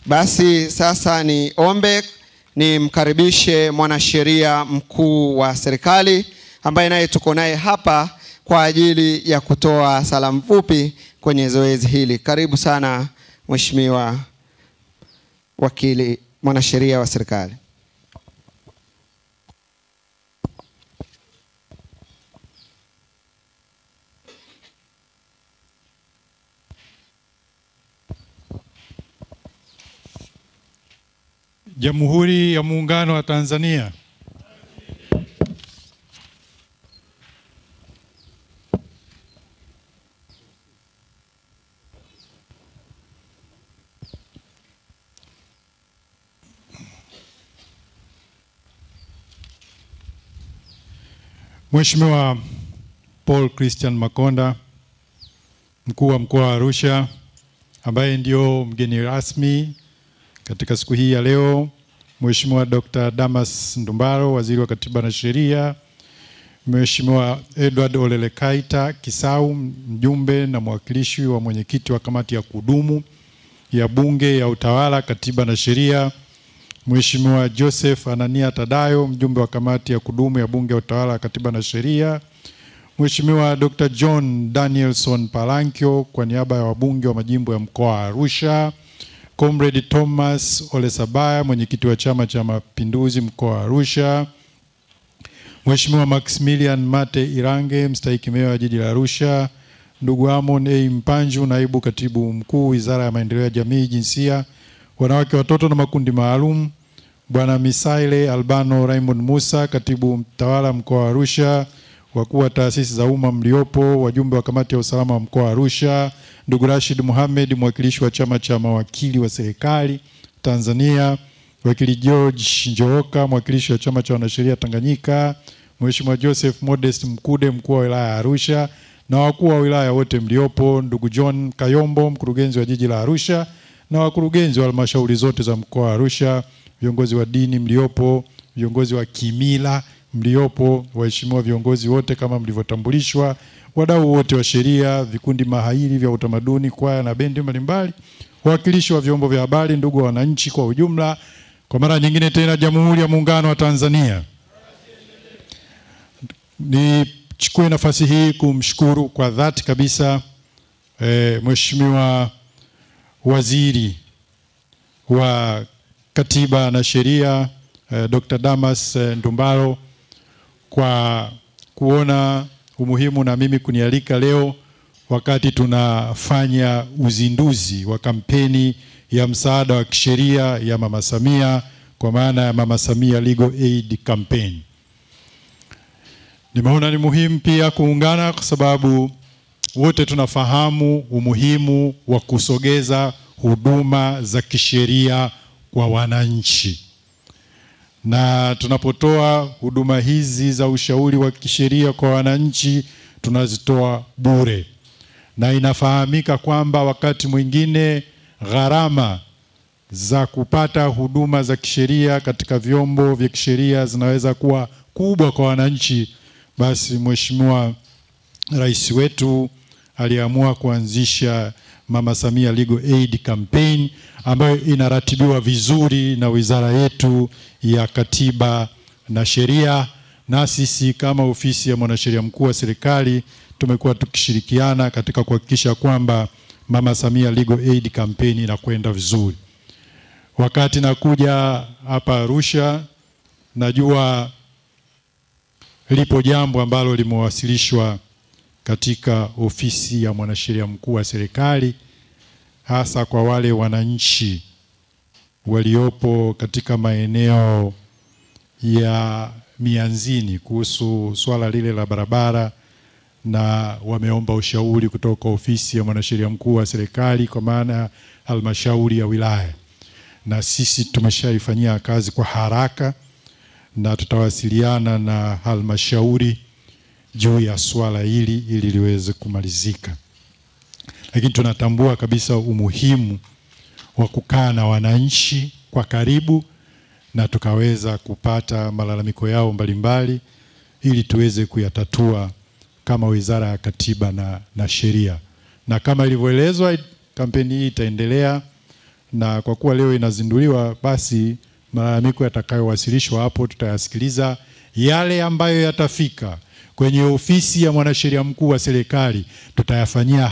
Basi sasa nimkaribishe mwanasheria mkuu wa serikali ambaye naye tuko naye hapa kwa ajili ya kutoa salamu fupi kwenye zoezi hili. Karibu sana Mheshimiwa wakili mwanasheria wa serikali. Jamhuri ya Muungano wa Tanzania. Mheshimiwa Paul Christian Makonda, mkuu wa mkoa wa Arusha, ambaye ndio mgeni rasmi katika siku hii ya leo, Mheshimiwa Dr. Damas Ndumbaro, waziri wa Katiba na Sheria, Mheshimiwa Edward Olelekaita Kisau, mjumbe na mwakilishi wa mwenyekiti wa kamati ya kudumu ya Bunge ya Utawala, Katiba na Sheria, Mheshimiwa Joseph Anania Tadayo, mjumbe wa kamati ya kudumu ya Bunge ya Utawala, Katiba na Sheria, Mheshimiwa Dr. John Danielson Palankio kwa niaba ya wabunge wa majimbo ya mkoa wa Arusha, Comrade Thomas Olesabaya, mwenyekiti wa Chama cha Mapinduzi mkoa wa Arusha, Mheshimiwa Maximilian Mate Irange, mstahiki meya wa jiji la Arusha, ndugu Amon A. Mpanju, naibu katibu mkuu Wizara ya Maendeleo ya Jamii, Jinsia, Wanawake, Watoto na Makundi Maalum, Bwana Misaile Albano Raymond Musa, katibu mtawala mkoa wa Arusha, wakuu wa taasisi za umma mliopo, wajumbe wa kamati ya usalama wa mkoa wa Arusha, ndugu Rashid Mohamed, mwakilishi wa chama cha mawakili wa serikali Tanzania, wakili George Njooka, mwakilishi wa chama cha wanasheria Tanganyika, Mheshimiwa Joseph Modest Mkude, mkuu wa wilaya ya Arusha, na wakuu wa wilaya wote mliopo, ndugu John Kayombo, mkurugenzi wa jiji la Arusha, na wakurugenzi wa halmashauri zote za mkoa wa Arusha, viongozi wa dini mliopo, viongozi wa kimila mliopo, waheshimiwa viongozi wote kama mlivyotambulishwa, wadau wote wa sheria, vikundi mahiri vya utamaduni, kwaya na bendi mbalimbali, wawakilishi wa vyombo vya habari, ndugu wananchi kwa ujumla, kwa mara nyingine tena Jamhuri ya Muungano wa Tanzania. Nichukue nafasi hii kumshukuru kwa dhati kabisa Mheshimiwa Waziri wa Katiba na Sheria Dr. Damas Ndumbaro kwa kuona umuhimu na mimi kunialika leo wakati tunafanya uzinduzi wa kampeni ya msaada wa kisheria ya Mama Samia, kwa maana ya Mama Samia Legal Aid Campaign. Nimeona ni muhimu pia kuungana kwa sababu wote tunafahamu umuhimu wa kusogeza huduma za kisheria kwa wananchi. Na tunapotoa huduma hizi za ushauri wa kisheria kwa wananchi, tunazitoa bure. Na inafahamika kwamba wakati mwingine gharama za kupata huduma za kisheria katika vyombo vya kisheria zinaweza kuwa kubwa kwa wananchi. Basi Mheshimiwa Rais wetu aliamua kuanzisha Mama Samia Legal Aid Campaign ambayo inaratibiwa vizuri na wizara yetu ya Katiba na Sheria, na sisi kama ofisi ya mwanasheria mkuu wa serikali tumekuwa tukishirikiana katika kuhakikisha kwamba Mama Samia Legal Aid Campaign inakwenda vizuri. Wakati nakuja hapa Arusha, najua lipo jambo ambalo limewasilishwa katika ofisi ya mwanasheria mkuu wa serikali, hasa kwa wale wananchi waliopo katika maeneo ya mianzini kuhusu swala lile la barabara, na wameomba ushauri kutoka ofisi ya mwanasheria mkuu wa serikali kwa maana halmashauri ya wilaya. Na sisi tumeshaifanyia kazi kwa haraka na tutawasiliana na halmashauri juu ya swala hili ili liweze kumalizika. Lakini tunatambua kabisa umuhimu wa kukaa na wananchi kwa karibu na tukaweza kupata malalamiko yao mbalimbali ili tuweze kuyatatua kama Wizara ya Katiba na Sheria. Na kama ilivyoelezwa, kampeni hii itaendelea na kwa kuwa leo inazinduliwa, basi malalamiko yatakayowasilishwa hapo tutayasikiliza. Yale ambayo yatafika kwenye ofisi ya mwanasheria mkuu wa serikali tutayafanyia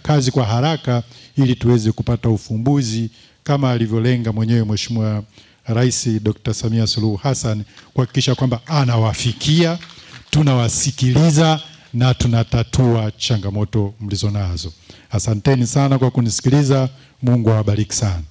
kazi kwa haraka ili tuweze kupata ufumbuzi kama alivyolenga mwenyewe Mheshimiwa Rais Dr. Samia Suluhu Hassan, kuhakikisha kwamba anawafikia, tunawasikiliza na tunatatua changamoto mlizonazo. Asanteni sana kwa kunisikiliza. Mungu awabariki sana.